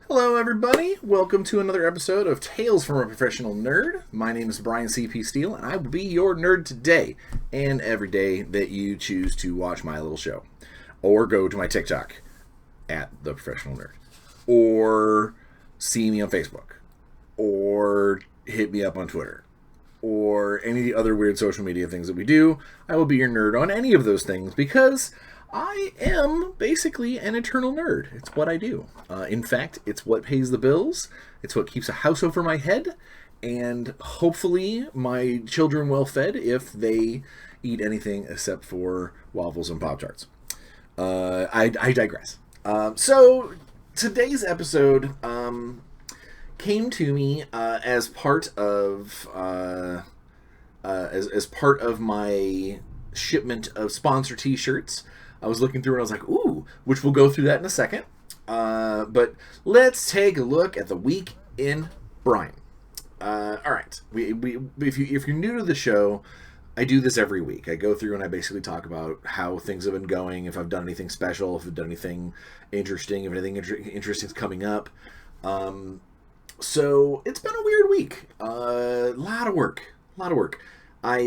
Hello, everybody. Welcome to another episode of Tales from a Professional Nerd. My name is Bryan C.P. Steele, and I will be your nerd today and every day that you choose to watch my little show. Or go to my TikTok at The Professional Nerd. Or see me on Facebook. Or hit me up on Twitter. Or any other weird social media things that we do. I will be your nerd on any of those things because I am basically an eternal nerd. It's what I do. In fact, it's what pays the bills. It's what keeps a house over my head. And hopefully my children well fed if they eat anything except for waffles and Pop-Tarts. I digress. So today's episode came to me as part of as part of my shipment of sponsor t-shirts. I was looking through and I was like, ooh, which we'll go through that in a second. But let's take a look at the week in Bryan. All right. If you're new to the show, I do this every week. I go through and I basically talk about how things have been going, if I've done anything special, if I've done anything interesting, if anything interesting is coming up. So it's been a weird week. A lot of work. I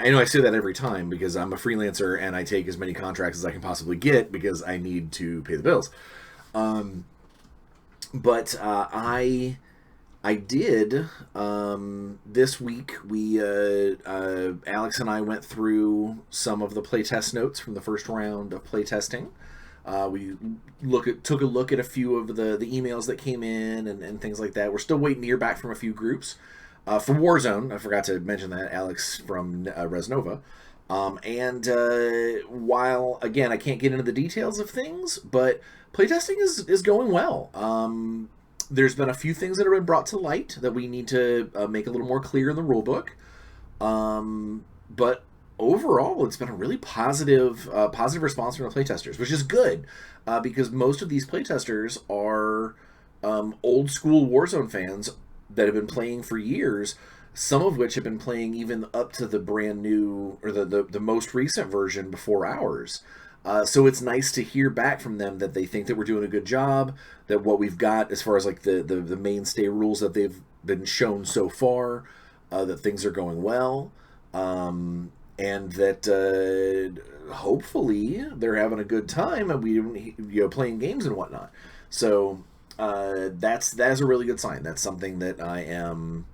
know I say that every time because I'm a freelancer and I take as many contracts as I can possibly get because I need to pay the bills. But I did this week. We Alex and I went through some of the playtest notes from the first round of playtesting. We took a look at a few of the emails that came in and things like that. We're still waiting to hear back from a few groups. For Warzone, I forgot to mention that, Alex from Resnova. While, again, I can't get into the details of things, but playtesting is going well. There's been a few things that have been brought to light that we need to make a little more clear in the rulebook. But overall, it's been a really positive response from the playtesters, which is good, because most of these playtesters are old school Warzone fans that have been playing for years, some of which have been playing even up to the brand new, or the most recent version before ours. So it's nice to hear back from them that they think that we're doing a good job, that what we've got as far as like the mainstay rules that they've been shown so far, that things are going well, and that hopefully they're having a good time and we playing games and whatnot. So that is a really good sign. That's something that I'm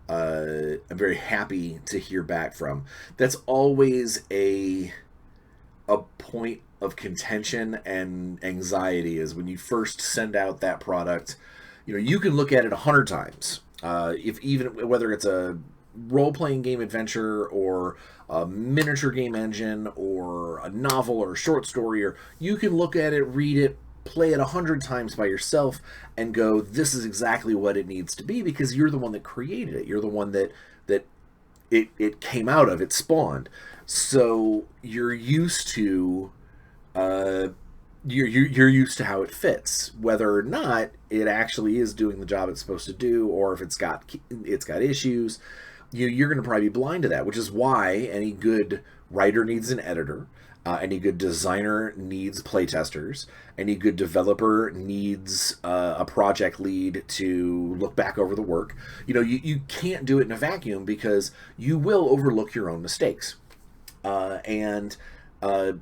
very happy to hear back from. That's always a point of contention and anxiety, is when you first send out that product. You can look at it 100 times, whether it's a role-playing game adventure or a miniature game engine or a novel or a short story, or you can look at it, read it, play it 100 times by yourself and go, this is exactly what it needs to be, because you're the one that created it. You're the one that it came out of, it spawned. So you're used to you're used to how it fits, whether or not it actually is doing the job it's supposed to do, or if it's got issues. You're going to probably be blind to that, which is why any good writer needs an editor. Any good designer needs playtesters. Any good developer needs a project lead to look back over the work. You can't do it in a vacuum because you will overlook your own mistakes. And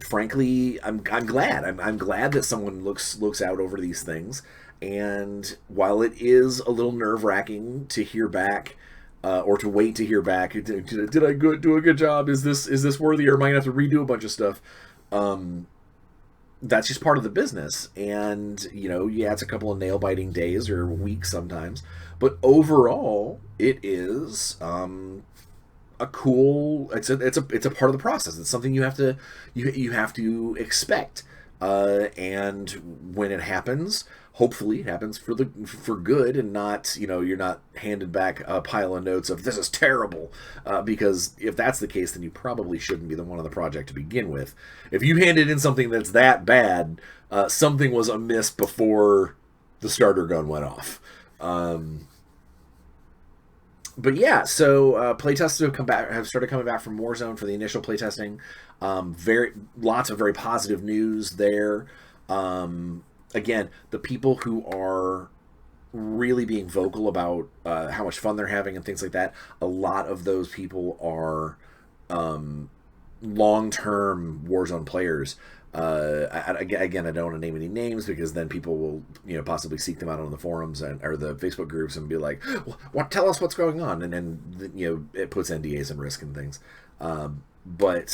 frankly, I'm glad. I'm glad that someone looks out over these things. And while it is a little nerve-wracking to hear back, or to wait to hear back, did I do a good job? Is this worthy, or am I gonna have to redo a bunch of stuff? That's just part of the business, and it's a couple of nail-biting days or weeks sometimes, but overall, it is a cool. It's a part of the process. It's something you have to expect, and when it happens, hopefully it happens for good, and not, you're not handed back a pile of notes of this is terrible, because if that's the case, then you probably shouldn't be the one on the project to begin with. If you handed in something that's that bad, something was amiss before the starter gun went off. But yeah, so playtesters have started coming back from Warzone for the initial playtesting. Lots of very positive news there. again, the people who are really being vocal about how much fun they're having and things like that, a lot of those people are long-term Warzone players. Again, I don't want to name any names because then people will, possibly seek them out on the forums or the Facebook groups and be like, "What? Tell us what's going on," and then it puts NDAs in risk and things. But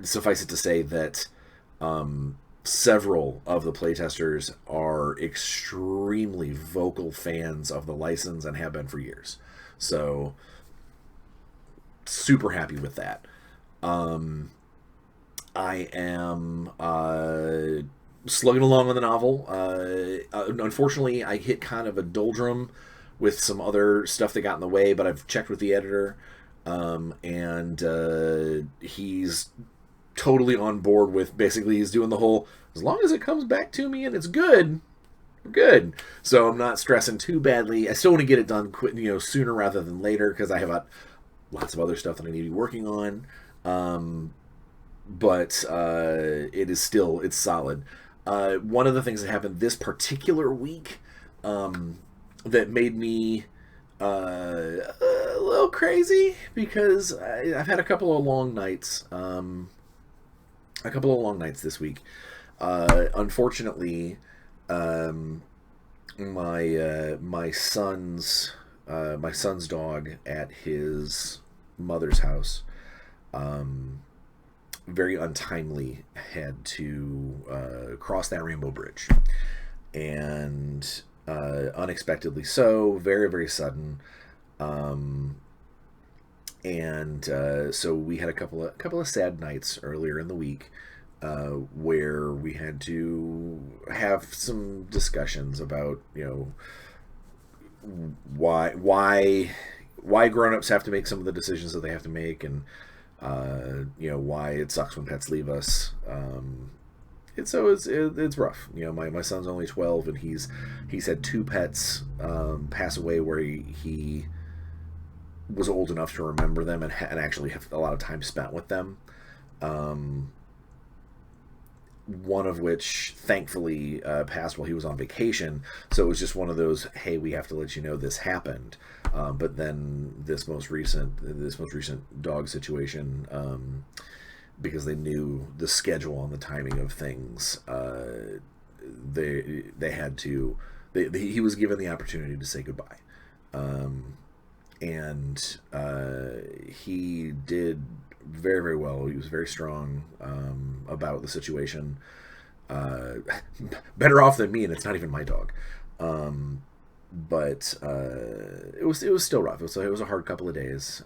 suffice it to say that several of the playtesters are extremely vocal fans of the license and have been for years. So super happy with that. I am slugging along on the novel. Unfortunately, I hit kind of a doldrum with some other stuff that got in the way, but I've checked with the editor, and he's totally on board with, basically he's doing the whole, as long as it comes back to me and it's good, we're good. So I'm not stressing too badly. I still want to get it done sooner rather than later because I have lots of other stuff that I need to be working on. But it's solid. One of the things that happened this particular week that made me a little crazy, because I've had a couple of long nights this week. Unfortunately, my son's dog at his mother's house very untimely had to cross that rainbow bridge, and unexpectedly so, very, very sudden. So we had a couple of sad nights earlier in the week where we had to have some discussions about why grown-ups have to make some of the decisions that they have to make, and why it sucks when pets leave us. It's rough. My son's only 12, and he's had two pets pass away where he was old enough to remember them and actually have a lot of time spent with them. One of which thankfully passed while he was on vacation, so it was just one of those, hey, we have to let you know this happened. But then this most recent dog situation, because they knew the schedule and the timing of things, they had to. He was given the opportunity to say goodbye, and he did very, very well. He was very strong about the situation. Better off than me, and it's not even my dog. But it was still rough. It was a hard couple of days.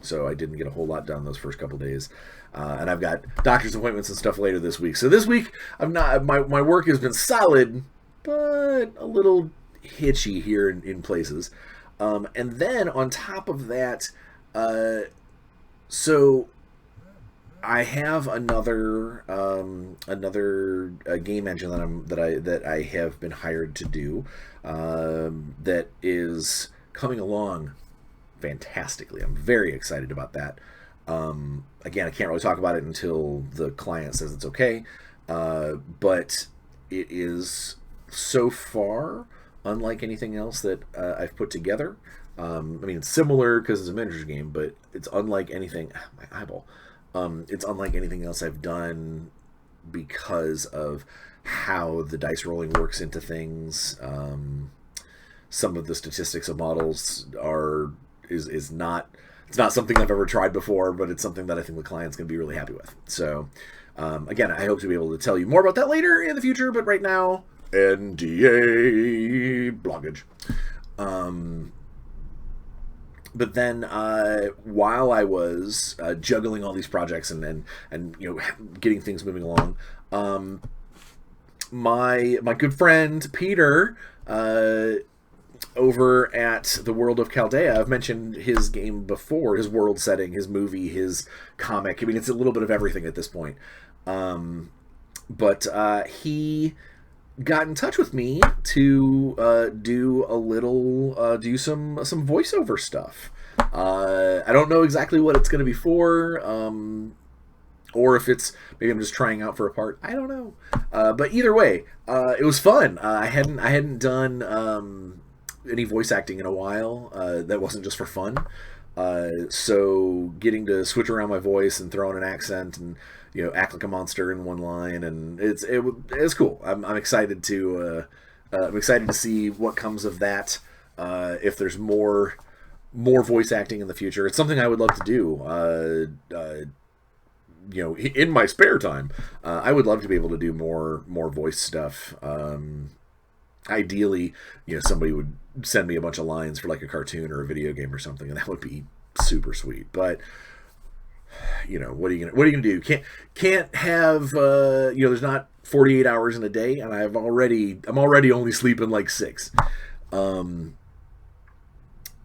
So I didn't get a whole lot done those first couple of days. And I've got doctor's appointments and stuff later this week. So this week I'm not. My work has been solid, but a little hitchy here in places. And then on top of that, so I have another game engine that I have been hired to do, that is coming along fantastically. I'm very excited about that. Again, I can't really talk about it until the client says it's okay, but it is so far unlike anything else that I've put together. I mean, it's similar because it's a miniatures game, but it's unlike anything. My eyeball. It's unlike anything else I've done because of how the dice rolling works into things. Some of the statistics of models is not. It's not something I've ever tried before, but it's something that I think the client's going to be really happy with. So, again, I hope to be able to tell you more about that later in the future, but right now, NDA blockage. But then, while I was juggling all these projects and getting things moving along, my good friend Peter, over at the World of Chaldea, I've mentioned his game before, his world setting, his movie, his comic. I mean, it's a little bit of everything at this point. But he got in touch with me to do some voiceover stuff. I don't know exactly what it's going to be for. or if it's maybe I'm just trying out for a part. I don't know. But either way, it was fun. I hadn't done any voice acting in a while. That wasn't just for fun. So getting to switch around my voice and throw in an accent and act like a monster in one line, and it's cool. I'm excited to see what comes of that. If there's more voice acting in the future, it's something I would love to do. In my spare time, I would love to be able to do more voice stuff. Ideally, somebody would send me a bunch of lines for like a cartoon or a video game or something, and that would be super sweet. But what are you gonna do? Can't have there's not 48 hours in a day, and I'm already only sleeping like 6.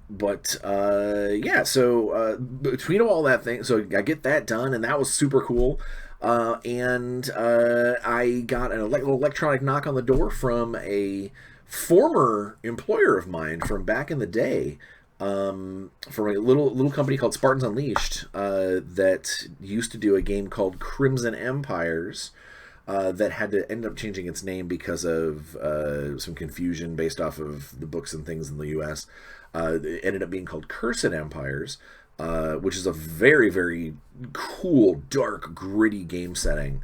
But yeah, so between all that thing, so I get that done, and that was super cool. And I got an electronic knock on the door from a former employer of mine from back in the day, from a little company called Spartans Unleashed, that used to do a game called Crimson Empires. That had to end up changing its name because of some confusion based off of the books and things in the U.S. It ended up being called Cursed Empires, which is a very, very cool, dark, gritty game setting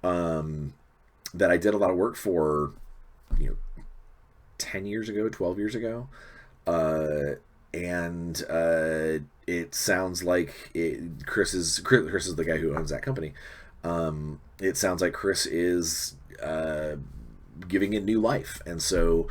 that I did a lot of work for, 10 years ago, 12 years ago. And it sounds like Chris is the guy who owns that company. It sounds like Chris is giving it new life, and so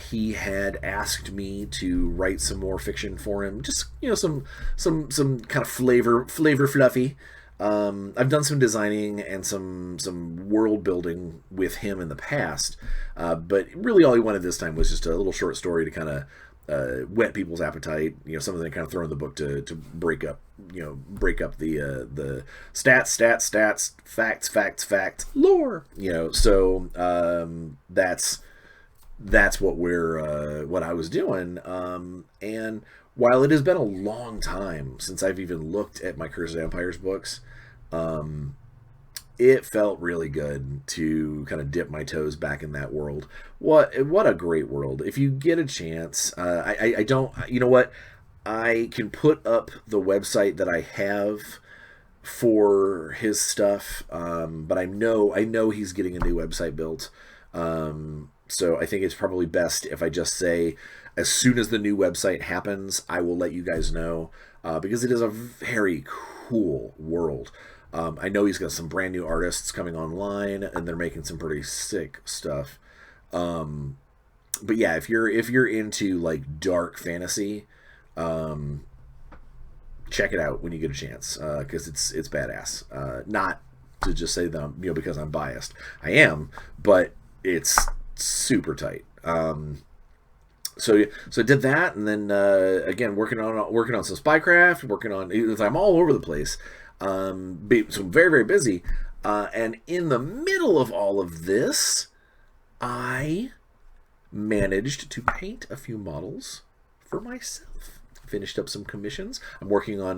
he had asked me to write some more fiction for him, just some kind of flavor fluffy. I've done some designing and some world building with him in the past, but really all he wanted this time was just a little short story to kind of whet people's appetite, something they kind of throw in the book to break up the stats, facts, lore, so that's what I was doing, and while it has been a long time since I've even looked at my Cursed Empires books, it felt really good to kind of dip my toes back in that world. What a great world! If you get a chance, I don't. You know what? I can put up the website that I have for his stuff, but I know he's getting a new website built. So I think it's probably best if I just say, as soon as the new website happens, I will let you guys know, because it is a very cool world. I know he's got some brand new artists coming online, and they're making some pretty sick stuff. But yeah, if you're into like dark fantasy, check it out when you get a chance, because it's badass. Not to just say that because I'm biased. I am, but it's super tight. So I did that, and then again working on some spycraft, I'm all over the place. So I'm very, very busy, and in the middle of all of this, I managed to paint a few models for myself. Finished up some commissions. I'm working on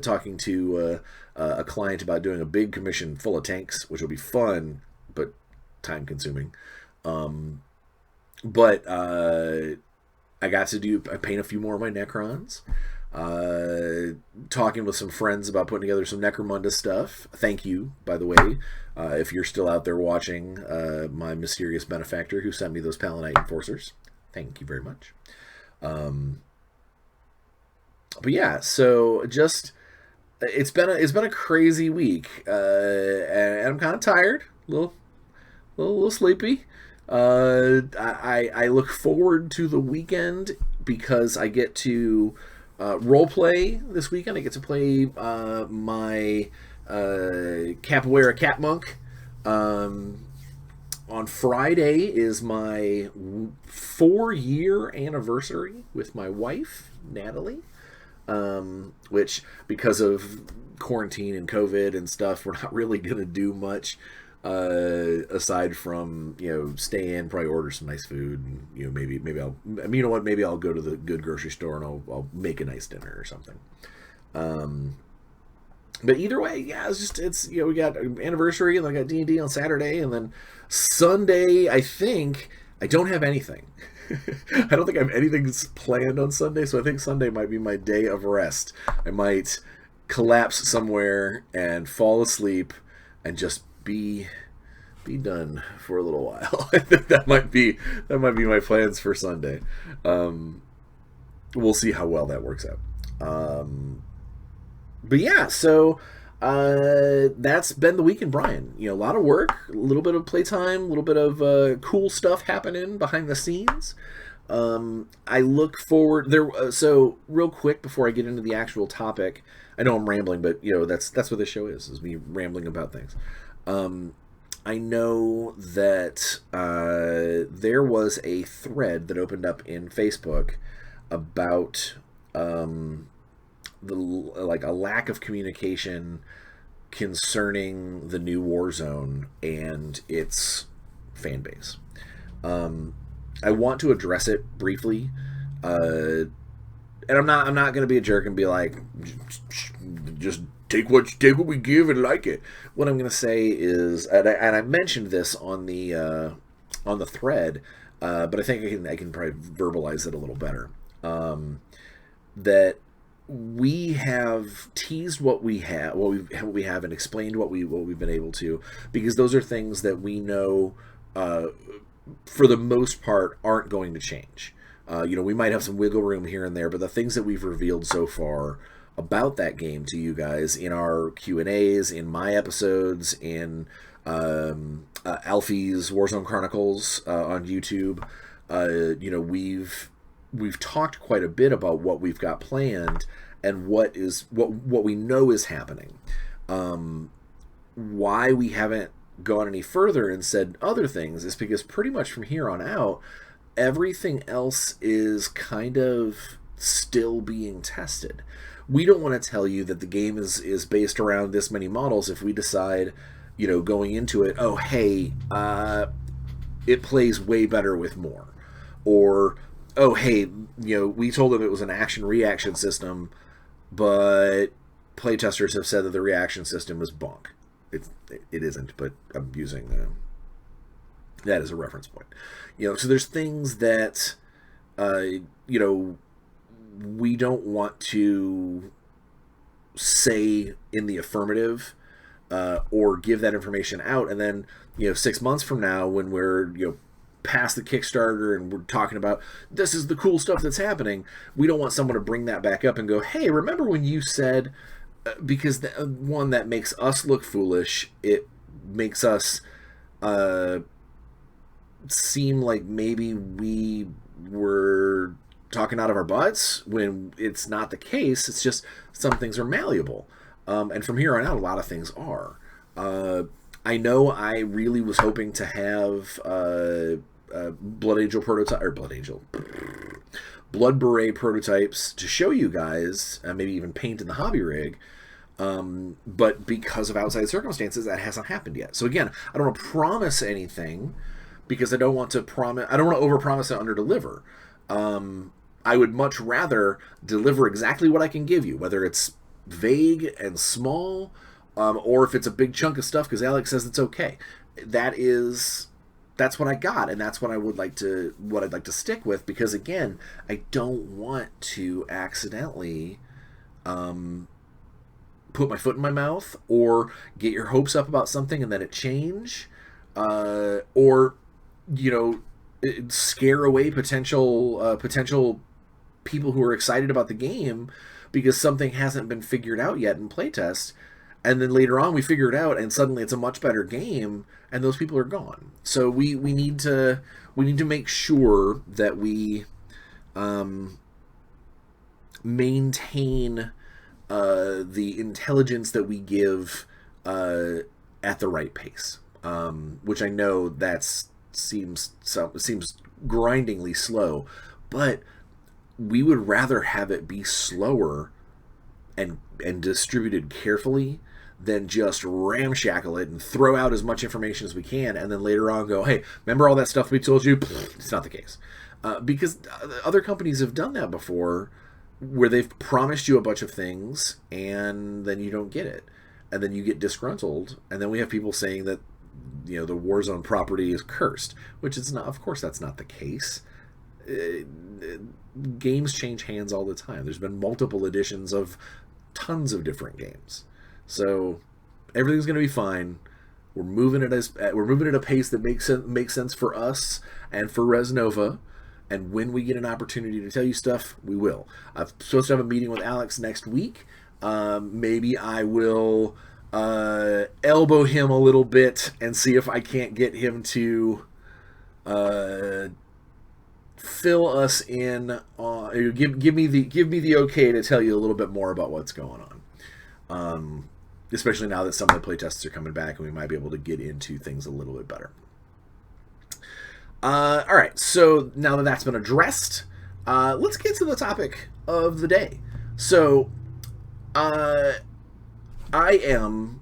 talking to a client about doing a big commission full of tanks, which will be fun but time consuming. But I got to paint a few more of my Necrons. Talking with some friends about putting together some Necromunda stuff. Thank you, by the way, if you're still out there watching, my mysterious benefactor who sent me those Palanite Enforcers. Thank you very much. But yeah, so just it's been a crazy week, and I'm kind of tired, a little sleepy. I look forward to the weekend because I get to role play this weekend. I get to play my Capoeira Cat Monk. On Friday is my 4-year anniversary with my wife, Natalie. Which, because of quarantine and COVID and stuff, we're not really going to do much aside from stay in, probably order some nice food, and maybe I'll maybe I'll go to the good grocery store and I'll make a nice dinner or something. But either way, yeah, it's we got anniversary, and I got D&D on Saturday, and then Sunday, I think I don't have anything. I don't think I have anything planned on Sunday, so I think Sunday might be my day of rest. I might collapse somewhere and fall asleep and just be done for a little while. I think that might be my plans for Sunday. We'll see how well that works out. But yeah, so that's been the week in Bryan. A lot of work, a little bit of playtime, a little bit of cool stuff happening behind the scenes. I look forward there. So real quick before I get into the actual topic, I know I'm rambling, but that's what this show is me rambling about things. I know that there was a thread that opened up in Facebook about a lack of communication concerning the new Warzone and its fan base. I want to address it briefly, and I'm not going to be a jerk and be like, just take what we give and like it. What I'm going to say is, and I mentioned this on the thread, but I think I can probably verbalize it a little better. That we have teased what we have, and explained what we've been able to, because those are things that we know, for the most part, aren't going to change. We might have some wiggle room here and there, but the things that we've revealed so far about that game to you guys in our Q&As, in my episodes, in Alfie's Warzone Chronicles on YouTube, we've talked quite a bit about what we've got planned and what we know is happening. Why we haven't gone any further and said other things is because pretty much from here on out, everything else is kind of still being tested. We don't want to tell you that the game is based around this many models if we decide, going into it, oh, hey, it plays way better with more. Or, oh, hey, we told them it was an action-reaction system, but playtesters have said that the reaction system is bonk. It isn't, but I'm using that as a reference point. So there's things that, we don't want to say in the affirmative, or give that information out, and then 6 months from now, when we're past the Kickstarter and we're talking about this is the cool stuff that's happening, we don't want someone to bring that back up and go, hey, remember when you said, because one, that makes us look foolish. It makes us seem like maybe we were talking out of our butts when it's not the case. It's just some things are malleable, and from here on out, a lot of things are. I know I really was hoping to have Blood Beret prototypes to show you guys, maybe even paint in the hobby rig, but because of outside circumstances, that hasn't happened yet. So again, I don't want to promise anything, because I don't want to overpromise and underdeliver. I would much rather deliver exactly what I can give you, whether it's vague and small, or if it's a big chunk of stuff because Alex says it's okay. That's what I got, and that's what I'd like to stick with, because again, I don't want to accidentally put my foot in my mouth or get your hopes up about something and then it change, or scare away potential people who are excited about the game because something hasn't been figured out yet in playtest, and then later on we figure it out and suddenly it's a much better game and those people are gone. So we need to make sure that we maintain the intelligence that we give at the right pace, which I know seems grindingly slow, but we would rather have it be slower and distributed carefully than just ramshackle it and throw out as much information as we can and then later on go, hey, remember all that stuff we told you? It's not the case. Because other companies have done that before, where they've promised you a bunch of things and then you don't get it, and then you get disgruntled, and then we have people saying that the Warzone property is cursed, which is not. Of course, that's not the case. Games change hands all the time. There's been multiple editions of tons of different games, so everything's going to be fine. We're moving at a pace that makes sense for us and for Resnova. And when we get an opportunity to tell you stuff, we will. I'm supposed to have a meeting with Alex next week. Maybe I will elbow him a little bit and see if I can't get him to fill us in. Give me the okay to tell you a little bit more about what's going on. Especially now that some of the playtests are coming back, and we might be able to get into things a little bit better. All right, so now that that's been addressed, let's get to the topic of the day. So, I am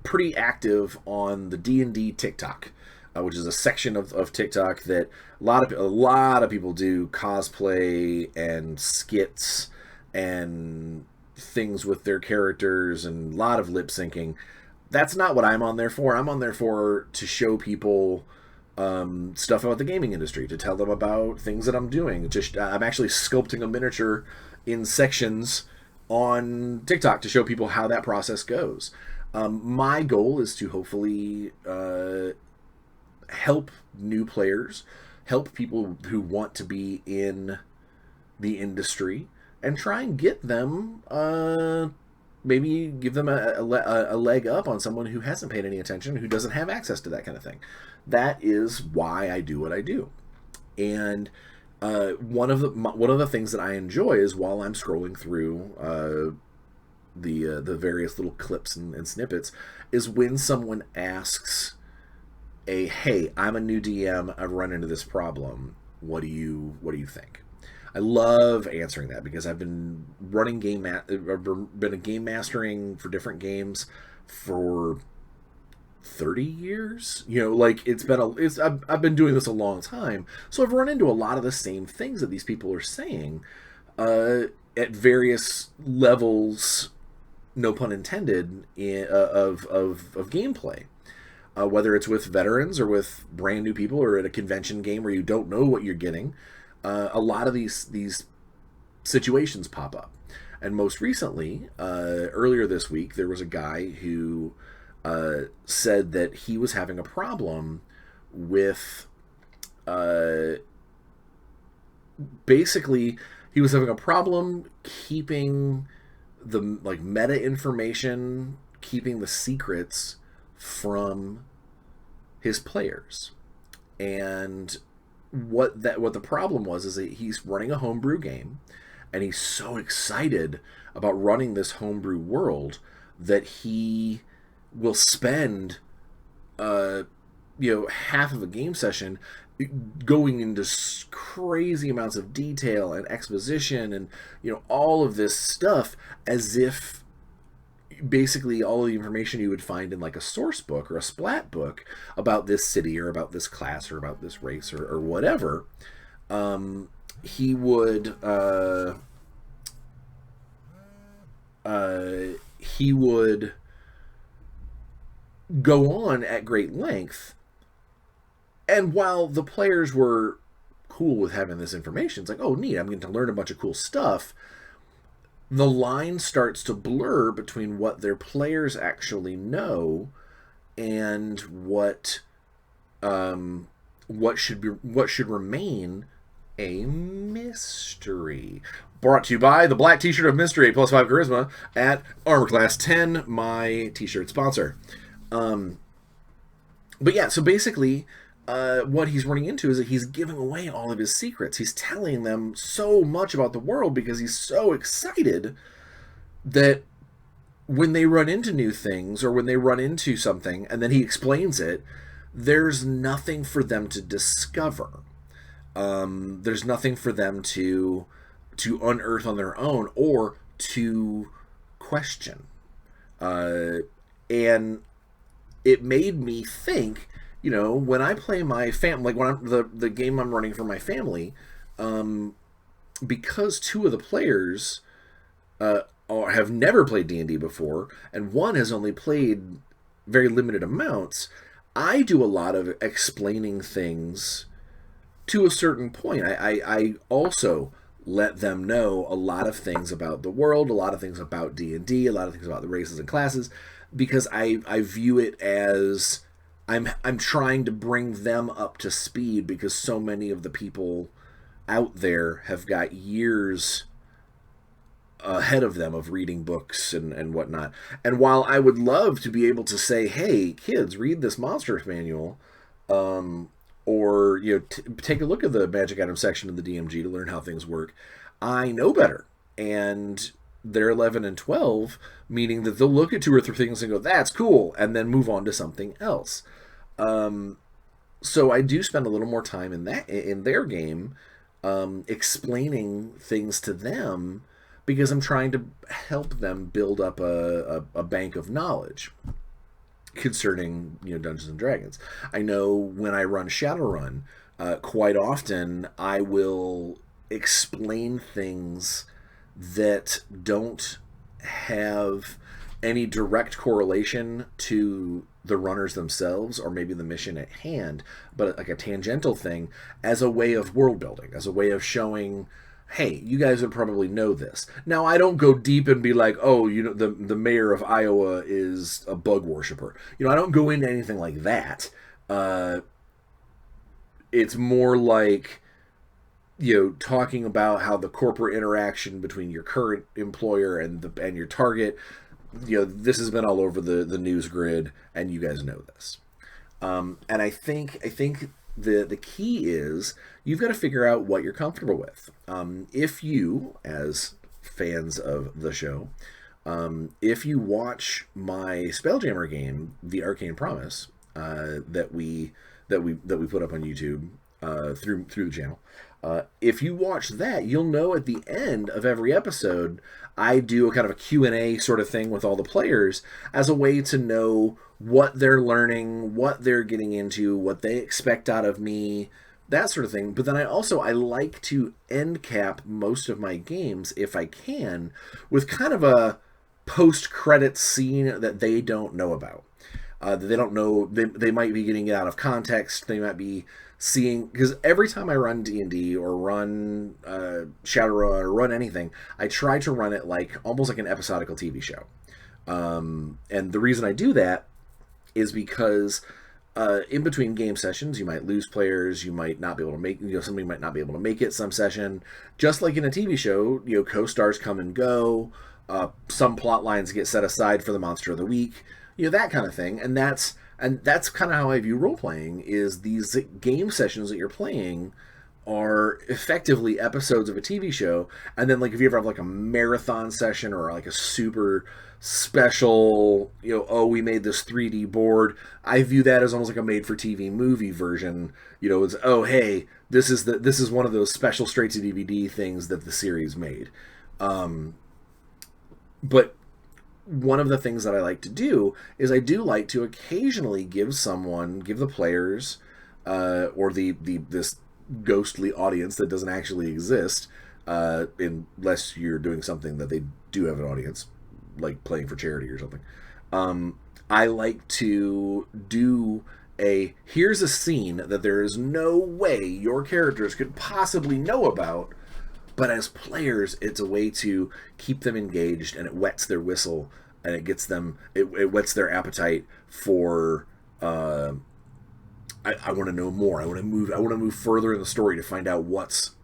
pretty active on the D&D TikTok, which is a section of TikTok that a lot of people do cosplay and skits and things with their characters, and a lot of lip syncing. That's not what I'm on there for. I'm on there to show people stuff about the gaming industry, to tell them about things that I'm doing. I'm actually sculpting a miniature in sections on TikTok to show people how that process goes. My goal is to hopefully help new players, help people who want to be in the industry, and try and get them, maybe give them a leg up on someone who hasn't paid any attention, who doesn't have access to that kind of thing. That is why I do what I do. And one of the things that I enjoy is, while I'm scrolling through the various little clips and snippets, is when someone asks hey, I'm a new DM, I've run into this problem, what do you think? I love answering that, because I've been running game mastering for different games for 30 years. I've been doing this a long time, so I've run into a lot of the same things that these people are saying at various levels, no pun intended, of gameplay. Whether it's with veterans or with brand new people, or at a convention game where you don't know what you're getting. A lot of these situations pop up. And most recently, earlier this week, there was a guy who said that he was having a problem with... basically, he was having a problem keeping the meta information, keeping the secrets from his players. And what the problem was is that he's running a homebrew game, and he's so excited about running this homebrew world that he will spend half of a game session going into crazy amounts of detail and exposition and all of this stuff, as if basically all of the information you would find in like a source book or a splat book about this city or about this class or about this race or whatever, he would go on at great length. And while the players were cool with having this information, it's like, oh neat, I'm going to learn a bunch of cool stuff, the line starts to blur between what their players actually know and what should remain a mystery. Brought to you by the Black T-shirt of Mystery +5 charisma at Armor Class 10, my T-shirt sponsor. But yeah, so basically, what he's running into is that he's giving away all of his secrets. He's telling them so much about the world because he's so excited that when they run into new things or when they run into something and then he explains it, there's nothing for them to discover. There's nothing for them to unearth on their own or to question. And it made me think, when I play my family, like when I'm the game I'm running for my family, because two of the players have never played D&D before, and one has only played very limited amounts, I do a lot of explaining things to a certain point. I also let them know a lot of things about the world, a lot of things about D&D, a lot of things about the races and classes, because I view it as I'm trying to bring them up to speed, because so many of the people out there have got years ahead of them of reading books and whatnot. And while I would love to be able to say, hey, kids, read this monsters manual, or take a look at the magic item section of the DMG to learn how things work, I know better. And they're 11 and 12, meaning that they'll look at two or three things and go, that's cool, and then move on to something else. So I do spend a little more time in their game, explaining things to them, because I'm trying to help them build up a bank of knowledge concerning Dungeons and Dragons. I know when I run Shadowrun, quite often I will explain things that don't have any direct correlation to the runners themselves or maybe the mission at hand, but like a tangential thing, as a way of world building, as a way of showing, hey, you guys would probably know this. Now, I don't go deep and be like, oh, the mayor of Iowa is a bug worshiper. I don't go into anything like that. It's more like, talking about how the corporate interaction between your current employer and your target, this has been all over the news grid, and you guys know this. And I think the key is you've got to figure out what you're comfortable with. If you, as fans of the show, if you watch my Spelljammer game, The Arcane Promise, that we put up on YouTube through the channel, if you watch that, you'll know at the end of every episode, I do a kind of a Q&A sort of thing with all the players as a way to know what they're learning, what they're getting into, what they expect out of me, that sort of thing. But then I like to end cap most of my games, if I can, with kind of a post-credits scene that they don't know about. That they don't know, they might be getting it out of context, they might be seeing, because every time I run D&D or run Shadowrun or run anything, I try to run it like almost like an episodical TV show. And the reason I do that is because in between game sessions, you might lose players, you might not be able to make, somebody might not be able to make it some session. Just like in a TV show, co-stars come and go, some plot lines get set aside for the monster of the week, that kind of thing. And that's kind of how I view role-playing, is these game sessions that you're playing are effectively episodes of a TV show. And then, like, if you ever have like a marathon session or like a super special, we made this 3D board, I view that as almost like a made-for-TV movie version. It's, oh, hey, this is one of those special straight-to-DVD things that the series made. But one of the things that I like to do is I do like to occasionally give the players, or this ghostly audience that doesn't actually exist, unless you're doing something that they do have an audience, like playing for charity or something. I like to do here's a scene that there is no way your characters could possibly know about, but as players, it's a way to keep them engaged, and it wets their whistle, and it gets them, it whets their appetite for, I want to know more. I want to move further in the story to find out what is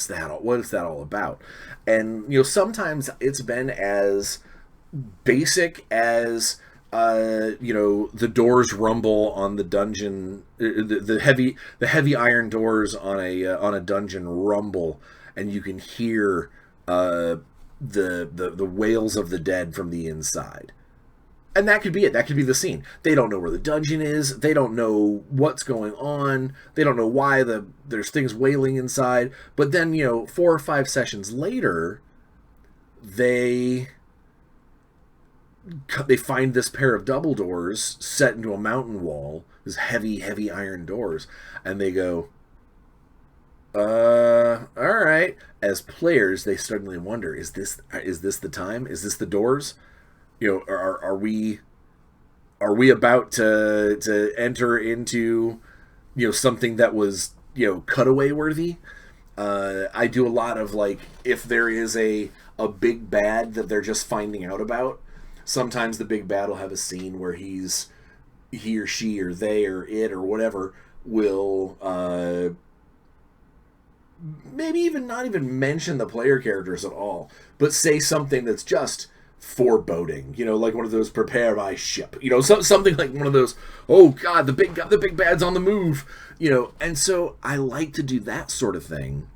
that all about. And sometimes it's been as basic as the doors rumble on the dungeon, the heavy iron doors on a dungeon rumble, and you can hear the wails of the dead from the inside. And that could be it. That could be the scene. They don't know where the dungeon is. They don't know what's going on. They don't know why there's things wailing inside. But then, 4 or 5 sessions later, they find this pair of double doors set into a mountain wall, these heavy, heavy iron doors, and they go, All right. As players, they suddenly wonder: is this the time? Is this the doors? Are we about to enter into something that was cutaway worthy? I do a lot of like if there is a big bad that they're just finding out about. Sometimes the big bad will have a scene where he or she or they or it or whatever will maybe even not even mention the player characters at all, but say something that's just foreboding. Like one of those "prepare my ship." Something like one of those. Oh God, the big bad's on the move. And so I like to do that sort of thing.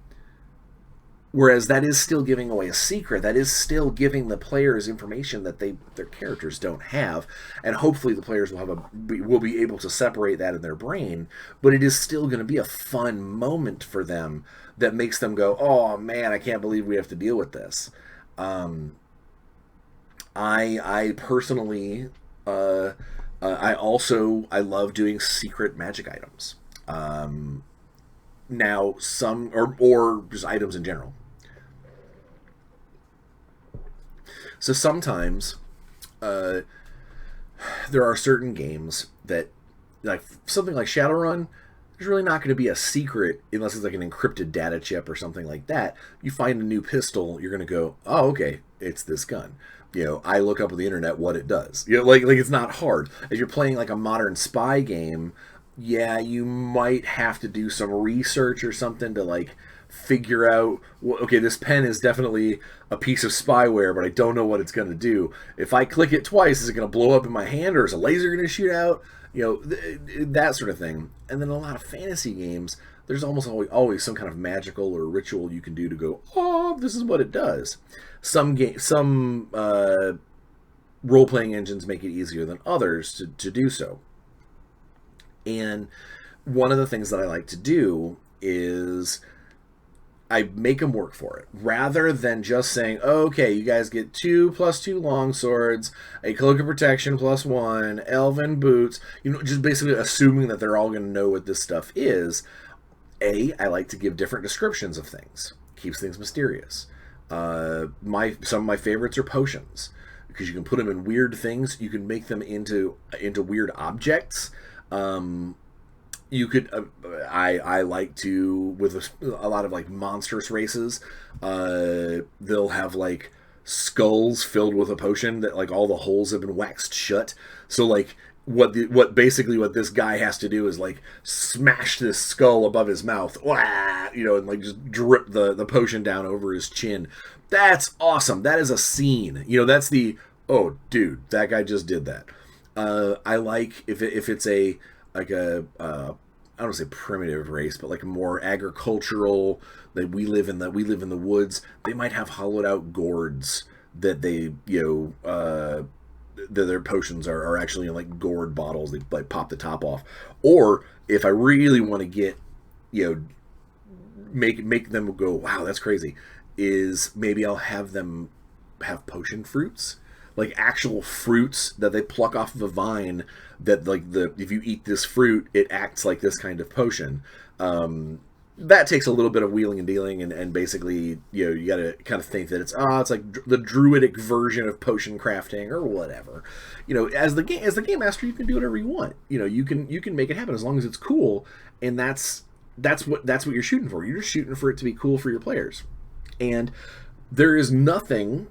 Whereas that is still giving away a secret. That is still giving the players information that their characters don't have, and hopefully the players will be able to separate that in their brain. But it is still going to be a fun moment for them that makes them go, "Oh man, I can't believe we have to deal with this." Um, I personally, I love doing secret magic items. Now some or just items in general. So sometimes uh, there are certain games that, like something like Shadowrun, there's really not going to be a secret unless it's like an encrypted data chip or something like that. You find a new pistol, you're going to go, oh, okay, it's this gun. I look up on the internet what it does. Like it's not hard. If you're playing like a modern spy game, yeah, you might have to do some research or something to like figure out, well, okay, this pen is definitely a piece of spyware, but I don't know what it's going to do. If I click it twice, is it going to blow up in my hand, or is a laser going to shoot out? That sort of thing. And then a lot of fantasy games, there's almost always some kind of magical or ritual you can do to go, oh, this is what it does. Some role playing engines make it easier than others to do so. And one of the things that I like to do is I make them work for it rather than just saying, oh, okay, you guys get 2+2 long swords, a cloak of protection +1, elven boots. Just basically assuming that they're all going to know what this stuff is. I like to give different descriptions of things. Keeps things mysterious. Some of my favorites are potions because you can put them in weird things. You can make them into weird objects. You could I like to with a lot of like monstrous races, they'll have like skulls filled with a potion that like all the holes have been waxed shut, so like what this guy has to do is like smash this skull above his mouth, and like just drip the potion down over his chin. That's awesome. That is a scene. That's the, oh dude, that guy just did that. I like if it's a like a I don't want to say primitive race, but like a more agricultural. That we live in the woods. They might have hollowed out gourds that they their potions are actually in like gourd bottles. They like pop the top off. Or if I really want to get make them go, wow, that's crazy, is maybe I'll have them have potion fruits, like actual fruits that they pluck off of a vine, that like if you eat this fruit, it acts like this kind of potion. That takes a little bit of wheeling and dealing, and basically you got to kind of think that it's like the druidic version of potion crafting or whatever. As the game master, you can do whatever you want. You can make it happen as long as it's cool, and that's what you're shooting for. You're just shooting for it to be cool for your players. And there is nothing,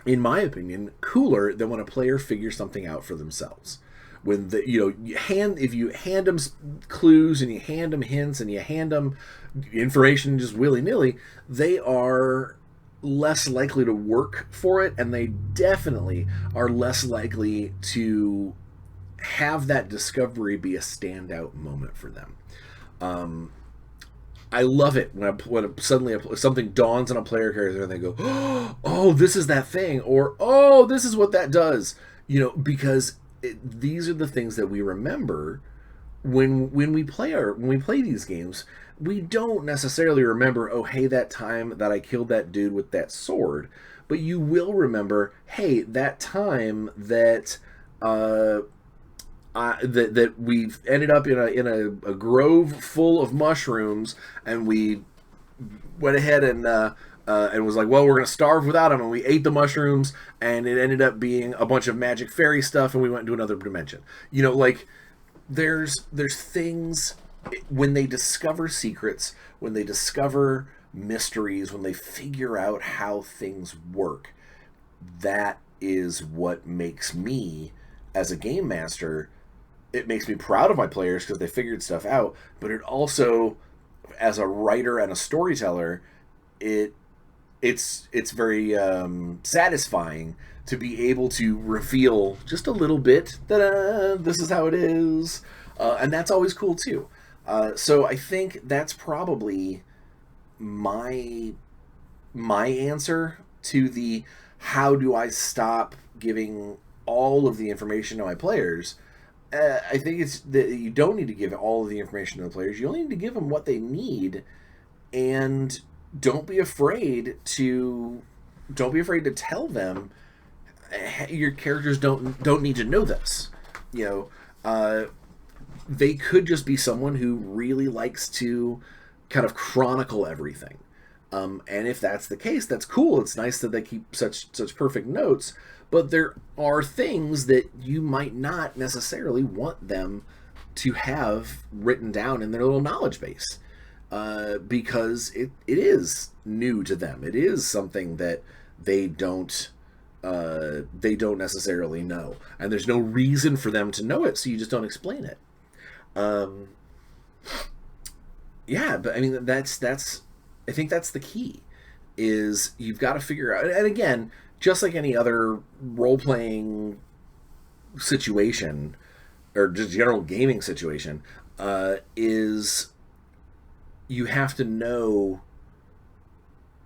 in my opinion, cooler than when a player figures something out for themselves. When if you hand them clues and you hand them hints and you hand them information just willy nilly, they are less likely to work for it, and they definitely are less likely to have that discovery be a standout moment for them. I love it when suddenly something dawns on a player character and they go, oh, this is that thing, or oh, this is what that does. Because these are the things that we remember when we play these games. We don't necessarily remember, oh, hey, that time that I killed that dude with that sword, but you will remember, hey, that time that that we've ended up in a grove full of mushrooms, and we went ahead and was like, well, we're gonna starve without them, and we ate the mushrooms, and it ended up being a bunch of magic fairy stuff, and we went into another dimension. You know, like there's things when they discover secrets, when they discover mysteries, when they figure out how things work. That is what makes me, as a game master, it makes me proud of my players because they figured stuff out. But it also, as a writer and a storyteller, it's very satisfying to be able to reveal just a little bit that this is how it is, and that's always cool too. So I think that's probably my answer to the how do I stop giving all of the information to my players. I think it's that you don't need to give all of the information to the players. You only need to give them what they need, and don't be afraid to tell them your characters don't need to know this. You know, they could just be someone who really likes to kind of chronicle everything. And if that's the case, that's cool. It's nice that they keep such perfect notes. But there are things that you might not necessarily want them to have written down in their little knowledge base, because it is new to them. It is something that they don't necessarily know, and there's no reason for them to know it, so you just don't explain it. Yeah, but I mean that's I think that's the key. Is you've got to figure out, and again, just like any other role-playing situation or just general gaming situation, is you have to know.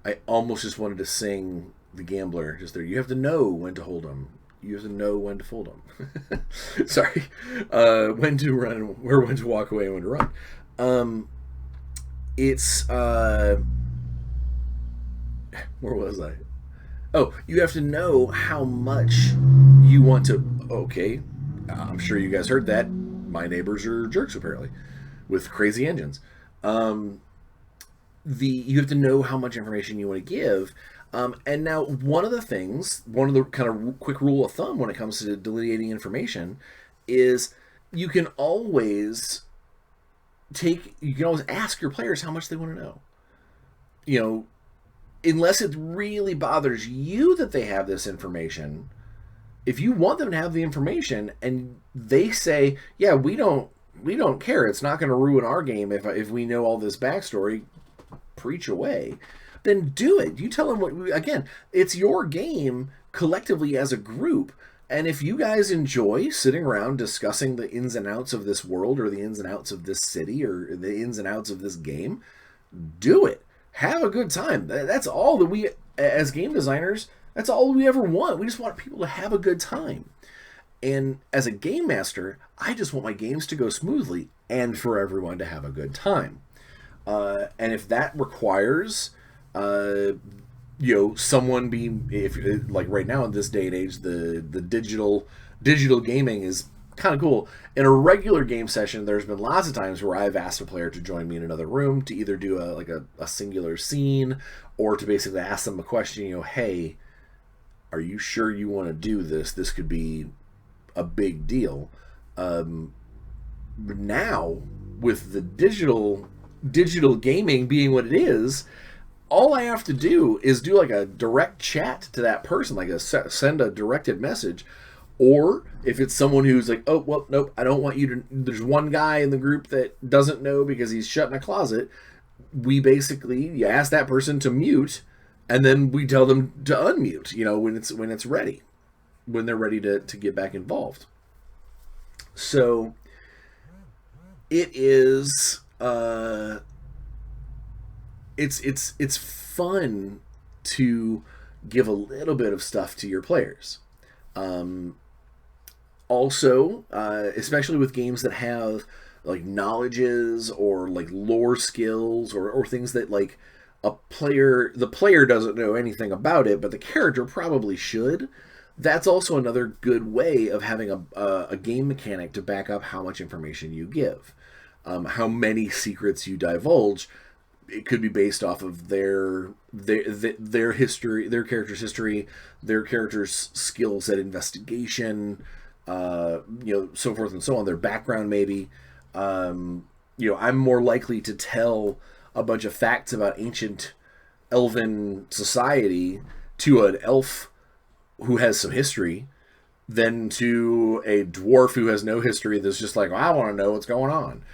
I almost just wanted to sing The Gambler just there. You have to know when to hold them. You have to know when to fold them. Sorry. When to run, or when to walk away, and when to run. It's where was I? Oh, you have to know how much you want to. Okay, I'm sure you guys heard that. My neighbors are jerks apparently, with crazy engines. You have to know how much information you want to give. And now one of the kind of quick rule of thumb when it comes to delineating information is you can always ask your players how much they want to know. You know, unless it really bothers you that they have this information, if you want them to have the information and they say, yeah, we don't care, it's not going to ruin our game if we know all this backstory, preach away, then do it. You tell them again, it's your game collectively as a group. And if you guys enjoy sitting around discussing the ins and outs of this world, or the ins and outs of this city, or the ins and outs of this game, do it. Have a good time. That's all that we, as game designers, that's all we ever want. We just want people to have a good time. And as a game master, I just want my games to go smoothly and for everyone to have a good time. And if that requires, someone being, if like right now in this day and age, the digital gaming is kind of cool. In a regular game session, there's been lots of times where I've asked a player to join me in another room to either do a singular scene, or to basically ask them a question. Hey, are you sure you want to do this? This could be a big deal. Now, with the digital gaming being what it is, all I have to do is do like a direct chat to that person, like send a directed message. Or if it's someone who's like, oh, well, nope, I don't want you to, there's one guy in the group that doesn't know because he's shut in a closet, you ask that person to mute, and then we tell them to unmute, when it's ready, when they're ready to get back involved. So it is, it's fun to give a little bit of stuff to your players. Also, especially with games that have like knowledges or like lore skills or things that like the player doesn't know anything about it, but the character probably should. that's also another good way of having a game mechanic to back up how much information you give. How many secrets you divulge, it could be based off of their history, their character's history, their character's skills at investigation, so forth and so on, their background maybe. I'm more likely to tell a bunch of facts about ancient elven society to an elf who has some history than to a dwarf who has no history that's just like, well, I want to know what's going on.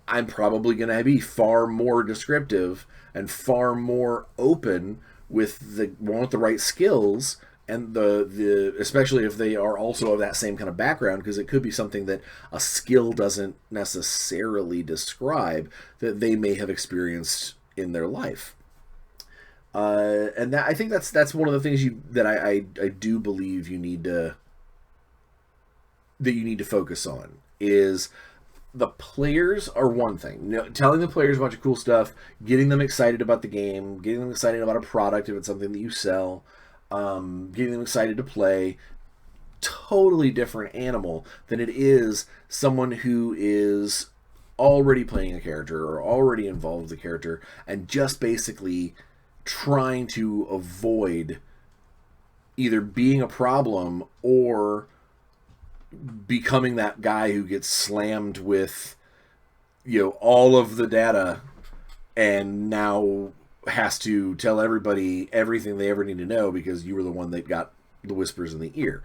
I'm probably going to be far more descriptive and far more open with the right skills, and the especially if they are also of that same kind of background, because it could be something that a skill doesn't necessarily describe that they may have experienced in their life. And I think that's one of the things that I do believe you need to focus on is the players are one thing. Telling the players a bunch of cool stuff, getting them excited about the game, getting them excited about a product if it's something that you sell, getting them excited to play. Totally different animal than it is someone who is already playing a character or already involved with the character and just basically trying to avoid either being a problem or becoming that guy who gets slammed with all of the data and now has to tell everybody everything they ever need to know because you were the one that got the whispers in the ear.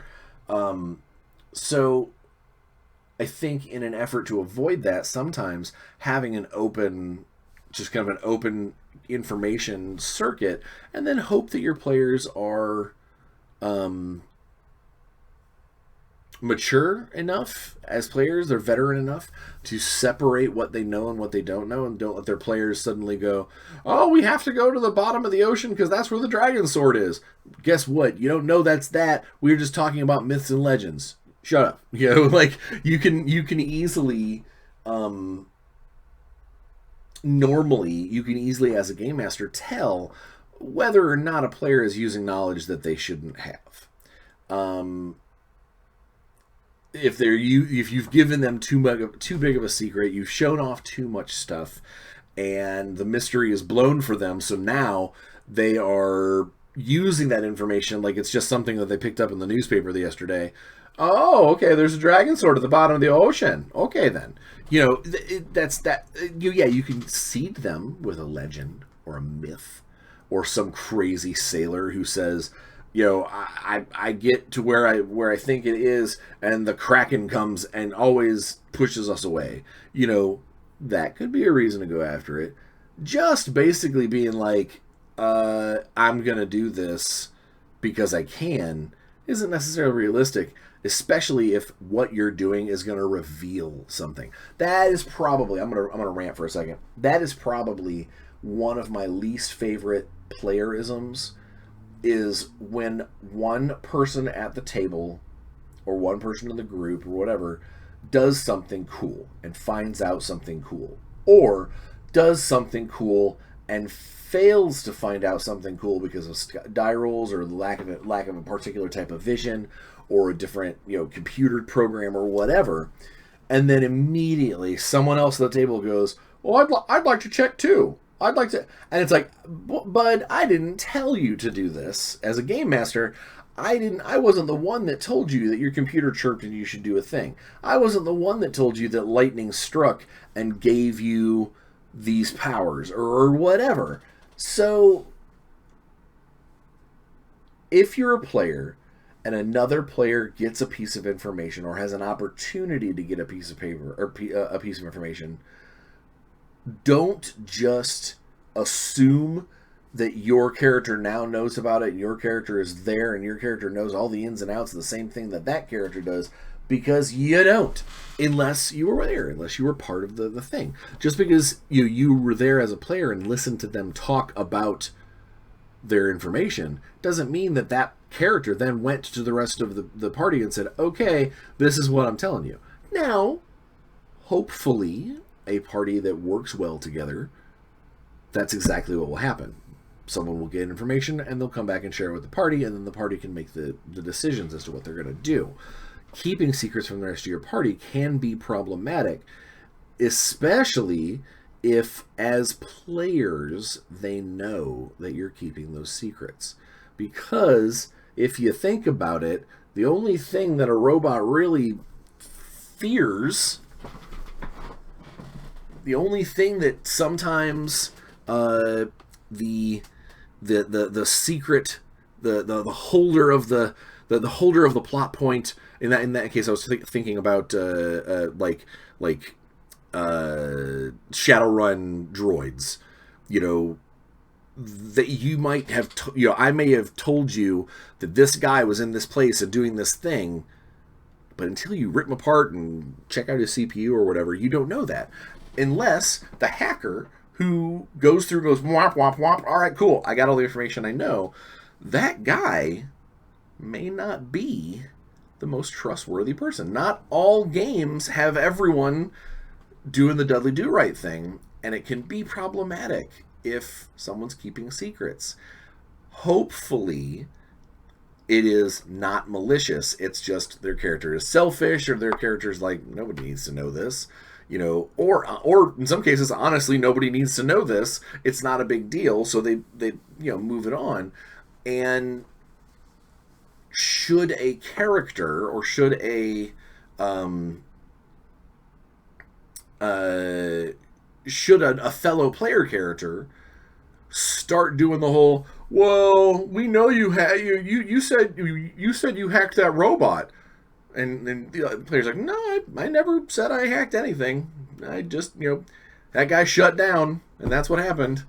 So I think in an effort to avoid that, sometimes having an open, just kind of an open information circuit, and then hope that your players are mature enough as players, they're veteran enough to separate what they know and what they don't know, and don't let their players suddenly go, oh, we have to go to the bottom of the ocean because that's where the dragon sword is. Guess what? You don't know that's that. We're just talking about myths and legends. Shut up. Like you can easily normally you can easily as a game master tell whether or not a player is using knowledge that they shouldn't have. If you've given them too big of a secret, you've shown off too much stuff, and the mystery is blown for them, so now they are using that information like it's just something that they picked up in the newspaper yesterday. Oh, okay, there's a dragon sword at the bottom of the ocean. Okay, then. You can seed them with a legend or a myth or some crazy sailor who says, I get to where I think it is, and the Kraken comes and always pushes us away. That could be a reason to go after it. Just basically being like, I'm gonna do this because I can, isn't necessarily realistic, especially if what you're doing is gonna reveal something. That is probably, I'm gonna rant for a second. That is probably one of my least favorite playerisms. Is when one person at the table or one person in the group or whatever does something cool and finds out something cool, or does something cool and fails to find out something cool because of die rolls or lack of a particular type of vision or a different computer program or whatever, and then immediately someone else at the table goes, well, I'd like to check too. I'd like to, and it's like, bud, I didn't tell you to do this as a game master. I wasn't the one that told you that your computer chirped and you should do a thing. I wasn't the one that told you that lightning struck and gave you these powers or whatever. So if you're a player and another player gets a piece of information or has an opportunity to get a piece of paper or a piece of information, don't just assume that your character now knows about it and your character is there and your character knows all the ins and outs of the same thing that character does, because you don't, unless you were there, unless you were part of the thing. Just because you were there as a player and listened to them talk about their information doesn't mean that character then went to the rest of the party and said, okay, this is what I'm telling you. Now, hopefully, a party that works well together, that's exactly what will happen. someone will get information and they'll come back and share it with the party, and then the party can make the decisions as to what they're going to do. Keeping secrets from the rest of your party can be problematic, especially if, as players, they know that you're keeping those secrets. Because if you think about it, the only thing that a robot really fears, the only thing that sometimes the secret, the holder of the holder of the plot point, in that case I was thinking about Shadowrun droids, that you might have I may have told you that this guy was in this place and doing this thing, but until you rip him apart and check out his CPU or whatever, you don't know that, unless the hacker who goes through goes womp womp womp, all right, cool, I got all the information I know. That guy may not be the most trustworthy person. Not all games have everyone doing the Dudley Do-Right thing, and it can be problematic if someone's keeping secrets. Hopefully, it is not malicious. It's just their character is selfish, or their character is like, nobody needs to know this, or in some cases, honestly, nobody needs to know this. It's not a big deal, so they move it on. And should a character, or should a fellow player character start doing the whole, well, we know you said you hacked that robot, and the player's like, no, I never said I hacked anything. I just, that guy shut down, and that's what happened.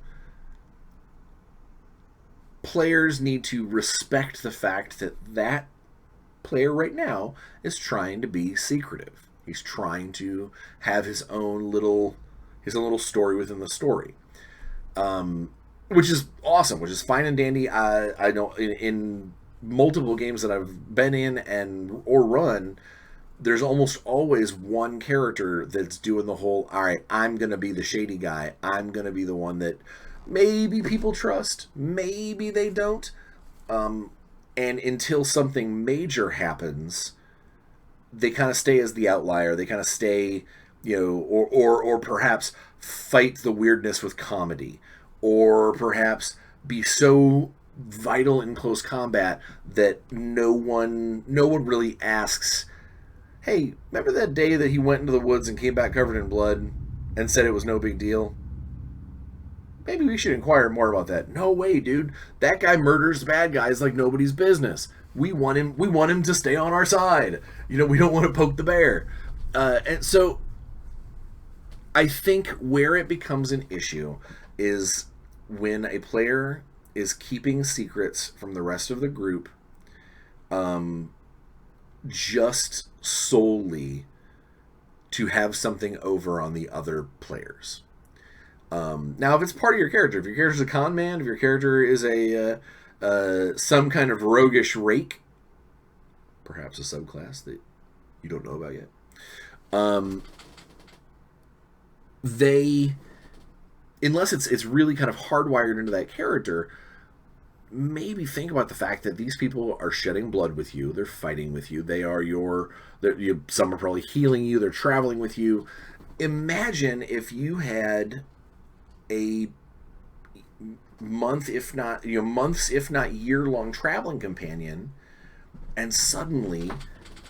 Players need to respect the fact that that player right now is trying to be secretive. He's trying to have his own little story within the story, which is awesome, which is fine and dandy. I know in multiple games that I've been in or run, there's almost always one character that's doing the whole, all right, I'm going to be the shady guy. I'm going to be the one that maybe people trust, maybe they don't. And until something major happens, they kind of stay as the outlier. They kind of stay, or perhaps fight the weirdness with comedy, or perhaps be so vital in close combat that no one really asks, hey, remember that day that he went into the woods and came back covered in blood and said it was no big deal? Maybe we should inquire more about that. No way, dude. That guy murders bad guys like nobody's business. We want him to stay on our side. We don't want to poke the bear. And so I think where it becomes an issue is when a player is keeping secrets from the rest of the group, just solely to have something over on the other players. Now, if it's part of your character, if your character's a con man, if your character is some kind of roguish rake, perhaps a subclass that you don't know about yet, unless it's really kind of hardwired into that character, maybe think about the fact that these people are shedding blood with you, they're fighting with you, some are probably healing you, they're traveling with you. Imagine if you had a months if not year-long traveling companion, and suddenly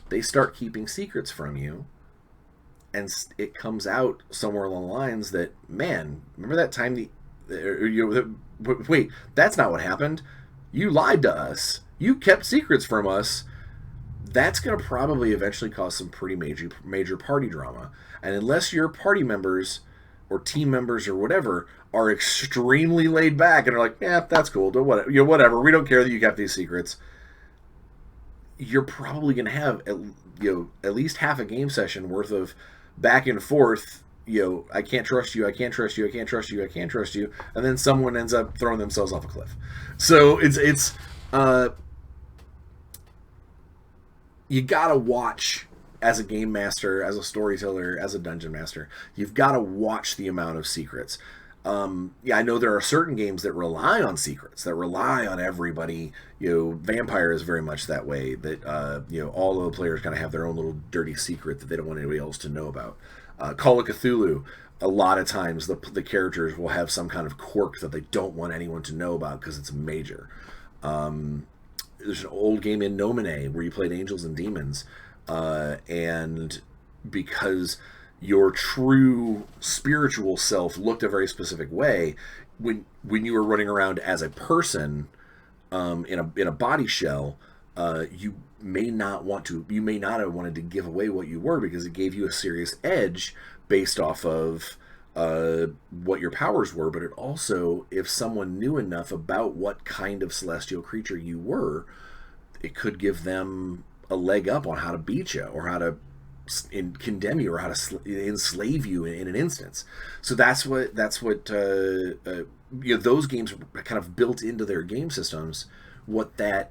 they start keeping secrets from you, and it comes out somewhere along the lines that, man, remember that time wait, that's not what happened. You lied to us. You kept secrets from us. That's going to probably eventually cause some pretty major party drama. And unless your party members or team members or whatever are extremely laid back and are like, yeah, that's cool, whatever, we don't care that you kept these secrets, you're probably going to have at least half a game session worth of back and forth, I can't trust you, I can't trust you, I can't trust you, I can't trust you, and then someone ends up throwing themselves off a cliff. So it's you gotta watch, as a game master, as a storyteller, as a dungeon master, you've got to watch the amount of secrets. Yeah, I know there are certain games that rely on secrets, that rely on everybody. Vampire is very much that way. That all of the players kind of have their own little dirty secret that they don't want anybody else to know about. Call of Cthulhu. A lot of times, the characters will have some kind of quirk that they don't want anyone to know about because it's major. There's an old game in Nomine where you played angels and demons, and because your true spiritual self looked a very specific way, when you were running around as a person, in a body shell, you may not have wanted to give away what you were because it gave you a serious edge based off of what your powers were. But it also, if someone knew enough about what kind of celestial creature you were, it could give them a leg up on how to beat you or how to condemn you or how to enslave you in an instance. So that's what those games kind of built into their game systems. What that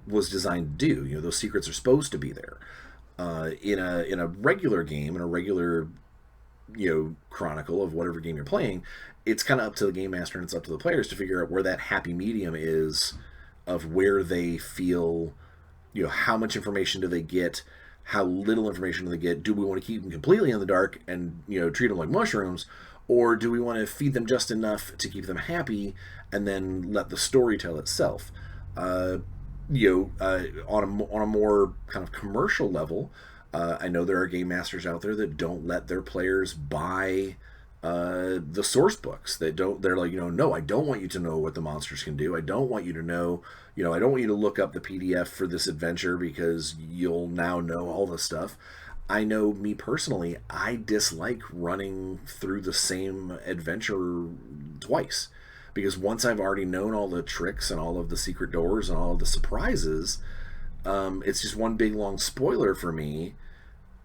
was designed to do. Those secrets are supposed to be there. In a regular game, in a regular chronicle of whatever game you're playing, it's kind of up to the game master and it's up to the players to figure out where that happy medium is of where they feel, how much information do they get, how little information do they get. Do we want to keep them completely in the dark and treat them like mushrooms, or do we want to feed them just enough to keep them happy and then let the story tell itself? On a more kind of commercial level, I know there are game masters out there that don't let their players buy the source books. They're like, no, I don't want you to know what the monsters can do. I don't want you to know, I don't want you to look up the PDF for this adventure because you'll now know all this stuff. I know, me personally, I dislike running through the same adventure twice. Because once I've already known all the tricks and all of the secret doors and all of the surprises, it's just one big long spoiler for me,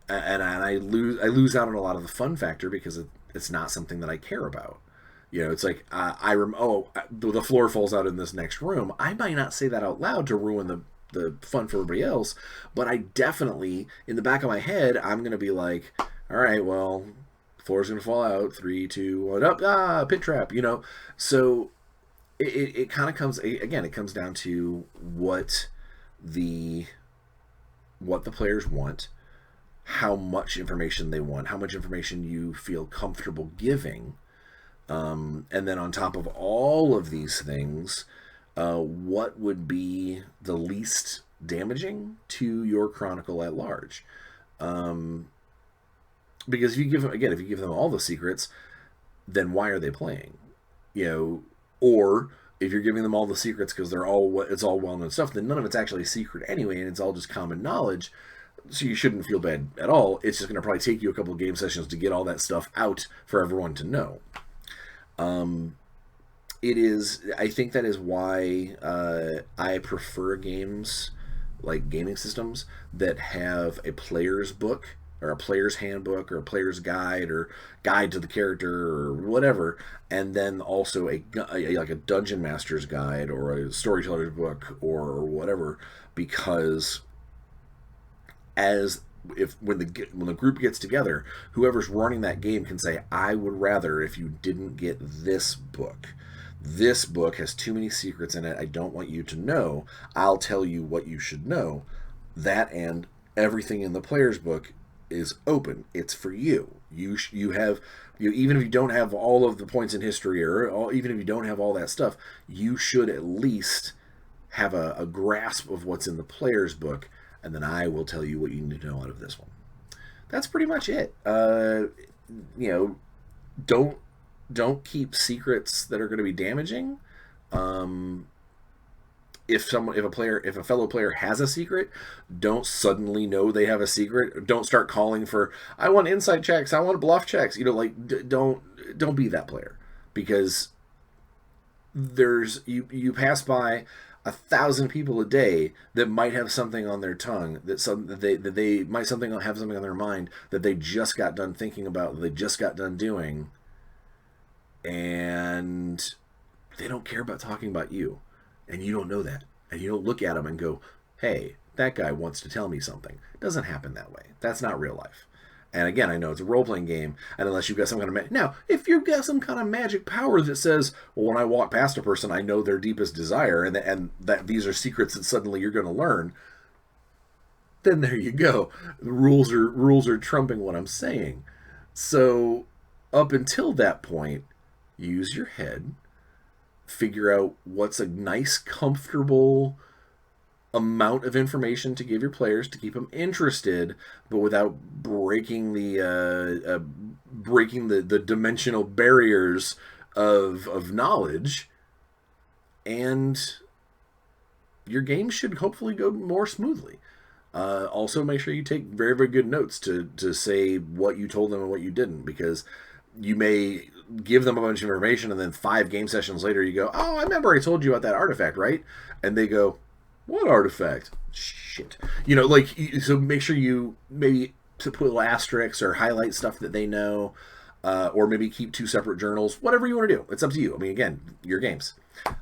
and I lose out on a lot of the fun factor because it's not something that I care about. It's like the floor falls out in this next room. I might not say that out loud to ruin the fun for everybody else, but I definitely, in the back of my head, I'm gonna be like, all right, well, floor's gonna fall out, 3, 2, 1, up, pit trap, So it kind of comes, again, it comes down to what the players want, how much information they want, how much information you feel comfortable giving, and then on top of all of these things, what would be the least damaging to your chronicle at large. Because if you give them all the secrets, then why are they playing? Or if you're giving them all the secrets because it's all well-known stuff, then none of it's actually a secret anyway, and it's all just common knowledge. So you shouldn't feel bad at all. It's just going to probably take you a couple of game sessions to get all that stuff out for everyone to know. I think that is why I prefer games like gaming systems that have a player's book or a player's handbook or a player's guide or guide to the character or whatever, and then also like a dungeon master's guide or a storyteller's book or whatever, because when the group gets together, whoever's running that game can say, I would rather if you didn't get this book. This book has too many secrets in it. I don't want you to know. I'll tell you what you should know. That and everything in the player's book is open. It's for you. You have even if you don't have all of the points in history even if you don't have all that stuff, you should at least have a grasp of what's in the player's book, and then I will tell you what you need to know out of this one. That's pretty much it. Don't keep secrets that are going to be damaging. If a fellow player has a secret, don't suddenly know they have a secret. Don't start calling for, I want inside checks, I want bluff checks. Don't be that player, because you pass by 1,000 people a day that might have something on their tongue, that they might have something on their mind that they just got done thinking about, that they just got done doing, and they don't care about talking about you, and you don't know that, and you don't look at them and go, hey, that guy wants to tell me something. It doesn't happen that way. That's not real life. And again, I know it's a role-playing game, and unless you've got some kind of... Now, if you've got some kind of magic power that says, well, when I walk past a person, I know their deepest desire, and that these are secrets that suddenly you're going to learn, then there you go. The rules are trumping what I'm saying. So, up until that point, use your head, figure out what's a nice, comfortable amount of information to give your players to keep them interested, but without breaking the dimensional barriers of knowledge, and your game should hopefully go more smoothly. Also, make sure you take very, very good notes to say what you told them and what you didn't, because you may give them a bunch of information and then 5 game sessions later you go, oh, I remember I told you about that artifact, right? And they go, what artifact? Shit. So make sure you maybe to put little asterisks or highlight stuff that they know, or maybe keep 2 separate journals, whatever you want to do. It's up to you. I mean, again, your games.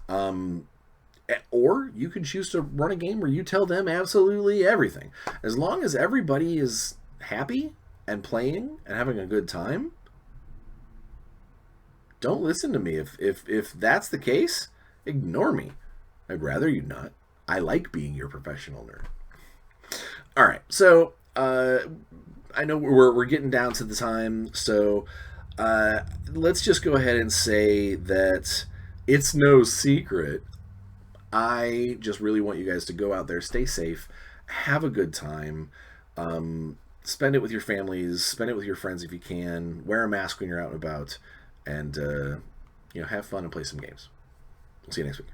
Or you could choose to run a game where you tell them absolutely everything. As long as everybody is happy and playing and having a good time, don't listen to me. If that's the case, ignore me. I'd rather you not. I like being your professional nerd. All right, so I know we're getting down to the time, so let's just go ahead and say that it's no secret. I just really want you guys to go out there, stay safe, have a good time, spend it with your families, spend it with your friends if you can, wear a mask when you're out and about, and have fun and play some games. We'll see you next week.